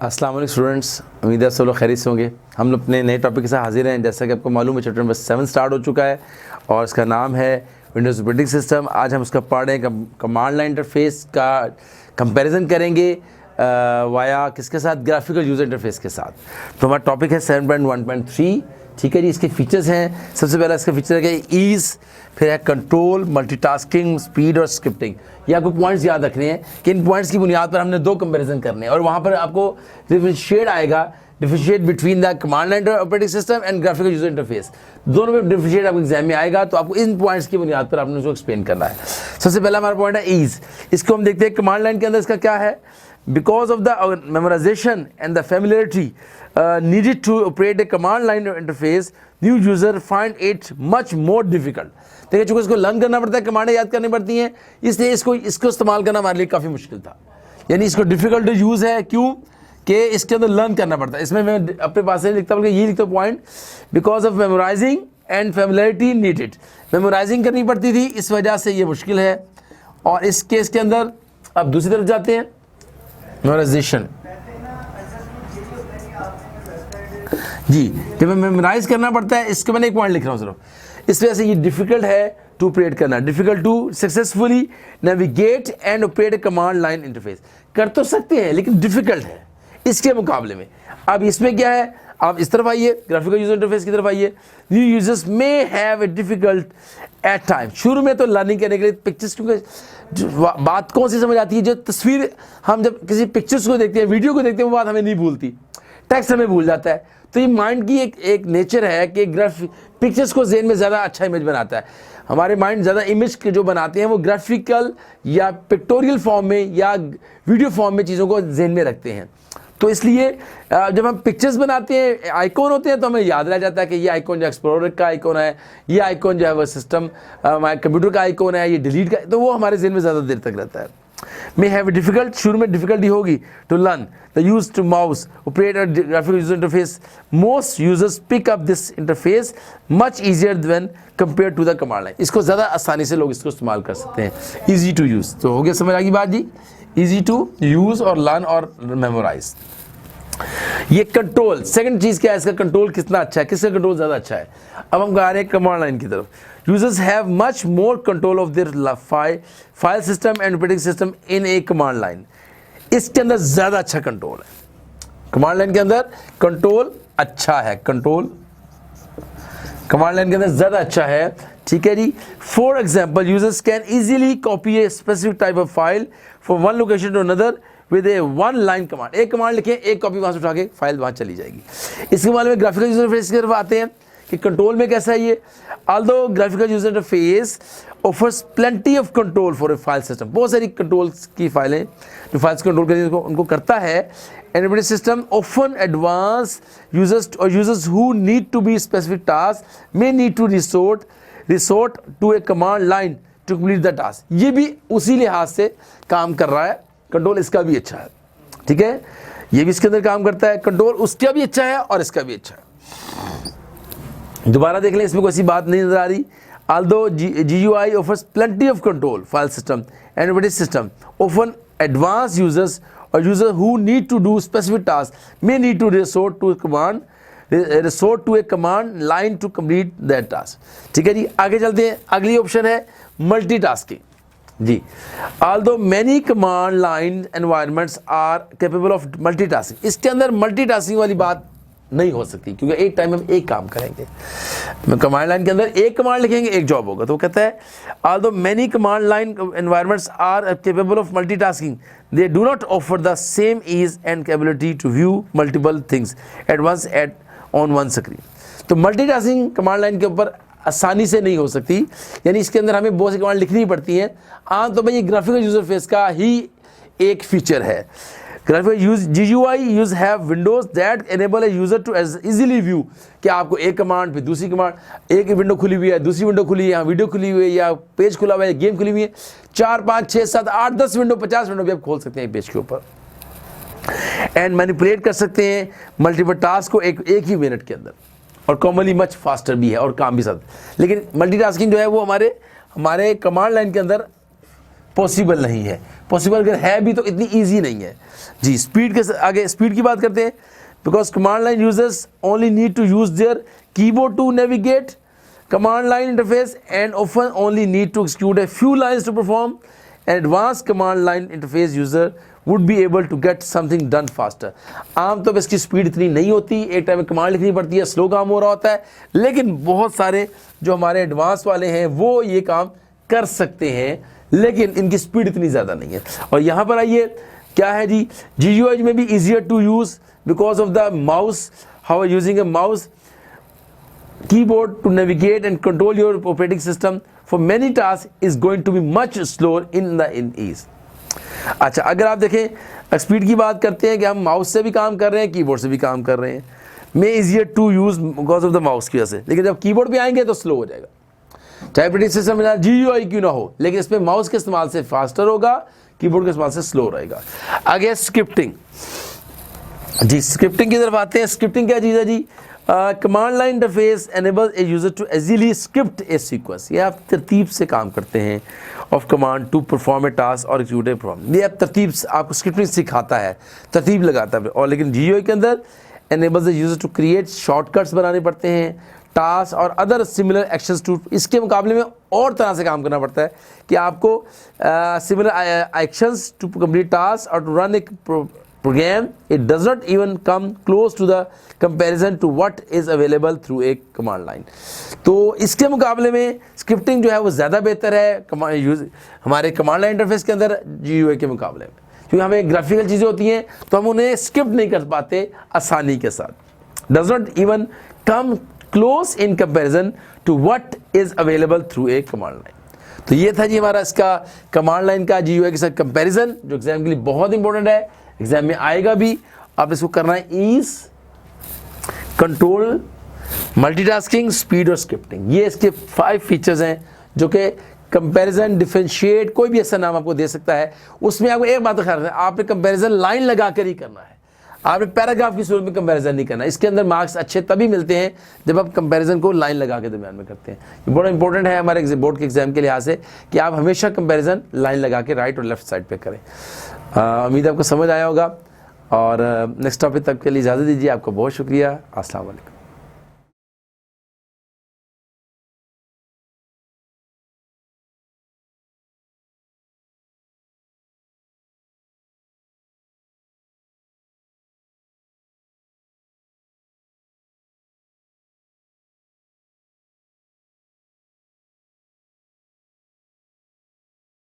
अस्सलाम वालेकुम स्टूडेंट्स, उम्मीद है सब लोग खैरियत से होंगे। हम लोग अपने नए टॉपिक के साथ हाजिर हैं। जैसा कि आपको मालूम है, चैप्टर नंबर 7 स्टार्ट हो चुका है और इसका नाम है विंडोज़ ऑपरेटिंग सिस्टम। आज हम उसका पढ़ रहे हैं, कमांड लाइन इंटरफेस का कंपैरिजन करेंगे वाया किसके साथ, ग्राफिकल यूज़र इंटरफेस के साथ। तो हमारा टॉपिक है 7.1.3। ठीक है जी। इसके फीचर्स हैं, सबसे पहला इसका फीचर है कि ईज़, फिर है कंट्रोल, मल्टीटास्किंग, स्पीड और स्क्रिप्टिंग। ये आपको पॉइंट्स याद रखने हैं कि इन पॉइंट्स की बुनियाद पर हमने दो कंपैरिजन करने हैं और वहाँ पर आपको डिफरेंशिएट आएगा, differentiate between the command line operating system and graphical user interface. दोनों में डिफरेंशिएट आपको एग्जाम में आएगा, तो आपको इन पॉइंट्स की बुनियाद पर आपने उसको एक्सप्लेन करना है। सबसे पहला हमारा पॉइंट है ईज़। इसको हम देखते हैं कमांड लाइन के अंदर इसका क्या है। Because of the memorization and the familiarity needed to operate a command line interface, new user find it much more difficult. देखिए, चूंकि इसको लर्न करना पड़ता है, कमांडें याद करनी पड़ती हैं, इसलिए इसको इस्तेमाल करना हमारे लिए काफ़ी मुश्किल था। यानी इसको डिफिकल्ट टू यूज़ है। क्यों? कि इसके अंदर लर्न करना पड़ता है। इसमें मैं अपने पास से लिखता हूँ, ये लिखता हूँ point, because of memorising and familiarity needed. Memorising करनी पड़ती थी, इस वजह से ये मुश्किल है। और इस केस के अंदर अब दूसरी तरफ जाते हैं, मेमोराइजेशन जी, जब मेमोराइज करना पड़ता है, इसको मैंने एक पॉइंट लिख रहा हूँ सिर्फ, इस वजह से ये डिफिकल्ट है टू ऑपरेट करना, difficult to successfully navigate and operate a command line interface. कर तो सकते हैं लेकिन डिफिकल्ट है इसके मुकाबले में। अब इसमें क्या है, आप इस तरफ आइए, ग्राफिकल यूजर इंटरफेस की तरफ आइए। न्यू यूजर्स में have a difficult at time. शुरू में तो लर्निंग करने के लिए पिक्चर्स, क्योंकि बात कौन सी समझ आती है, जो तस्वीर हम जब किसी पिक्चर्स को देखते हैं, वीडियो को देखते हैं, वो बात हमें नहीं भूलती, टेक्स्ट हमें भूल जाता है। तो ये माइंड की एक नेचर है कि पिक्चर्स को ज़हन में ज़्यादा अच्छा इमेज बनाता है। हमारे माइंड ज़्यादा इमेज के जो बनाते हैं वो ग्राफिकल या पिक्टोरियल फॉर्म में या वीडियो फॉर्म में चीज़ों को ज़हन में रखते हैं। तो इसलिए जब हम पिक्चर्स बनाते हैं, आइकॉन होते हैं, तो हमें याद रह जाता है कि ये आइकॉन जो एक्सप्लोरर का आइकॉन है, ये आइकॉन जो है वो सिस्टम कंप्यूटर का आइकॉन है, ये डिलीट का, तो वो हमारे ज़हन में ज़्यादा देर तक रहता है। मे हैव डिफिकल्ट, शुरू में डिफिकल्टी होगी to learn the use to mouse operate a graphical user interface. Most users pick up this interface much easier than compare to the command line. इसको ज़्यादा आसानी से लोग इसको इस्तेमाल कर सकते हैं, ईजी टू यूज़। तो हो गया, समझ आ गई बात जी, ईजी टू यूज़ और लर्न और मेमोराइज। ये कंट्रोल, सेकंड चीज क्या है, इसका कंट्रोल कितना अच्छा है, किसका कंट्रोल ज्यादा अच्छा है। अब हम गा रहे हैं कमांड लाइन की तरफ। Users have much more control of their file system and operating system in A command line. इसके अंदर ज्यादा अच्छा कंट्रोल है, कमांड लाइन के अंदर कंट्रोल अच्छा है, कंट्रोल कमांड लाइन के अंदर ज्यादा अच्छा है। ठीक है जी। For example, users can easily copy a specific type of file from one location to another with a one line command. एक कमांड लिखें, एक कॉपी वहां से उठा के फाइल वहां चली जाएगी। इसके बारे में ग्राफिकल यूजर इंटरफेस की तरफ आते हैं कि कंट्रोल में कैसा है ये। Although graphical user interface offers plenty of control for a file system, बहुत सारी कंट्रोल्स की फाइलें जो फाइल्स कंट्रोल करती है उनको करता है। And operating system often advance users who need to be specific task may need to resort to a command line to complete the task. ये भी उसी लिहाज से काम कर रहा है, कंट्रोल इसका भी अच्छा है। ठीक है, ये भी इसके अंदर काम करता है, कंट्रोल उसका भी अच्छा है और इसका भी अच्छा है। दोबारा देख लें, इसमें कोई ऐसी बात नहीं नजर आ रही। Although GUI offers plenty of control, file system and operating system often advanced users or users who need to do specific tasks may need to resort to a command line to complete that task। ठीक है जी, आगे चलते हैं। अगली option है multitasking जी। Although many command line environments are capable of multitasking, इसके अंदर मल्टीटास्किंग वाली बात नहीं हो सकती, क्योंकि एक टाइम हम एक काम करेंगे। कमांड लाइन के अंदर एक कमांड लिखेंगे, एक जॉब होगा। तो वो कहता है although many command line environments are capable of multitasking, they do not offer the same ease and capability to view multiple things at once on one screen. तो मल्टीटास्किंग कमांड लाइन के ऊपर आसानी से नहीं हो सकती, यानी इसके अंदर हमें बहुत सी कमांड लिखनी पड़ती हैं। तो भाई ये ग्राफिकल यूजर फेस का ही एक फीचर है। Graphical GUI use have windows that enable a user to easily view, कि आपको एक कमांड फिर दूसरी कमांड, एक विंडो खुली हुई है, दूसरी विंडो खुली है, यहाँ वीडियो खुली हुई है, या पेज खुला हुआ है, गेम खुली हुई है, 4 5 6 7 8 10 विंडो 50 विंडो भी आप खोल सकते हैं पेज के ऊपर, एंड मैनिपुलेट कर सकते हैं मल्टीपल टास्क को एक ही मिनट के अंदर, और कॉमनली मच फास्टर भी है और काम भी साथ। लेकिन मल्टीटास्किंग जो है वो हमारे कमांड लाइन के अंदर पॉसिबल नहीं है। पॉसिबल अगर है भी तो इतनी ईजी नहीं है जी। स्पीड के आगे स्पीड की बात करते हैं। Because command line users only need to use their keyboard to navigate command line interface and often only need to execute a few lines to perform. An advanced command line interface user would be able to get something done faster. आम तो इसकी speed इतनी नहीं होती, एक time में command लिखनी पड़ती है, स्लो काम हो रहा होता है, लेकिन बहुत सारे जो हमारे एडवांस वाले हैं वो ये काम कर सकते हैं, लेकिन इनकी स्पीड इतनी ज़्यादा नहीं है। और यहाँ पर आइए क्या है जी, GUI में भी easier to use because of the mouse. How using a mouse keyboard to navigate and control your operating system for many tasks is going to be much slower in ease. अच्छा, अगर आप देखें speed की बात करते हैं कि हम माउस से भी काम कर रहे हैं, कीबोर्ड से भी काम कर रहे हैं, में easier to use because of the mouse की वजह से, लेकिन जब कीबोर्ड पे आएंगे तो स्लो हो जाएगा। चाहे ऑपरेटिंग सिस्टम में GUI क्यों ना हो, लेकिन इसमें माउस के इस्तेमाल से फास्टर होगा, कीबोर्ड के इस्तेमाल से स्लो रहेगा। आगे स्क्रिप्टिंग जी, स्क्रिप्टिंग की तरफ आते हैं। स्क्रिप्टिंग क्या चीज़ है जी? Command line interface enables a user to easily script a sequence. ये आप तरतीब से काम करते हैं of command to perform a task और एक्सिक्यूट ए प्रोग्राम। ये आप तरतीब से आपको स्क्रिप्टिंग सिखाता है, तरतीब लगाता है। और लेकिन GUI के अंदर enables the user to create shortcuts बनाने पड़ते हैं, टास्क और अदर सिमिलर एक्शंस टू। इसके मुकाबले में और तरह से काम करना पड़ता है कि आपको similar actions to complete task और to run a program. It does not even come close to the comparison to what is available through a command line. तो इसके मुकाबले में स्क्रिप्टिंग जो है वो ज़्यादा बेहतर है हमारे कमांड लाइन इंटरफेस के अंदर GUI के मुकाबले में, क्योंकि हमें ग्राफिकल चीज़ें होती हैं तो हम उन्हें स्क्रिप्ट नहीं कर पाते आसानी के साथ। Does not even come close in comparison to what is available through a command line. तो ये था जी हमारा इसका कमांड लाइन का GUI के साथ कंपेरिजन, जो एग्जाम के लिए बहुत इंपॉर्टेंट है, एग्जाम में आएगा भी। आप इसको करना है ईज, कंट्रोल, मल्टीटास्किंग, स्पीड और स्क्रिप्टिंग। ये इसके 5 फीचर्स हैं जो कि कंपैरिजन, डिफरेंशिएट, कोई भी ऐसा नाम आपको दे सकता है। उसमें आपको एक बात का ख्याल रखना है, आपने कंपैरिजन लाइन लगा कर ही करना है, आपने पैराग्राफ की सूरत में कंपैरिजन नहीं करना। इसके अंदर मार्क्स अच्छे तभी मिलते हैं जब आप कंपैरिजन को लाइन लगा के दरमियान में करते हैं। ये बड़ा इंपॉर्टेंट है हमारे बोर्ड के एग्जाम के लिहाज से कि आप हमेशा कंपैरिजन लाइन लगा के राइट और लेफ्ट साइड पे करें। उम्मीद आपको समझ आया होगा, और नेक्स्ट टॉपिक तक के लिए इजाज़त दीजिए। आपका बहुत शुक्रिया। अस्सलाम वालेकुम।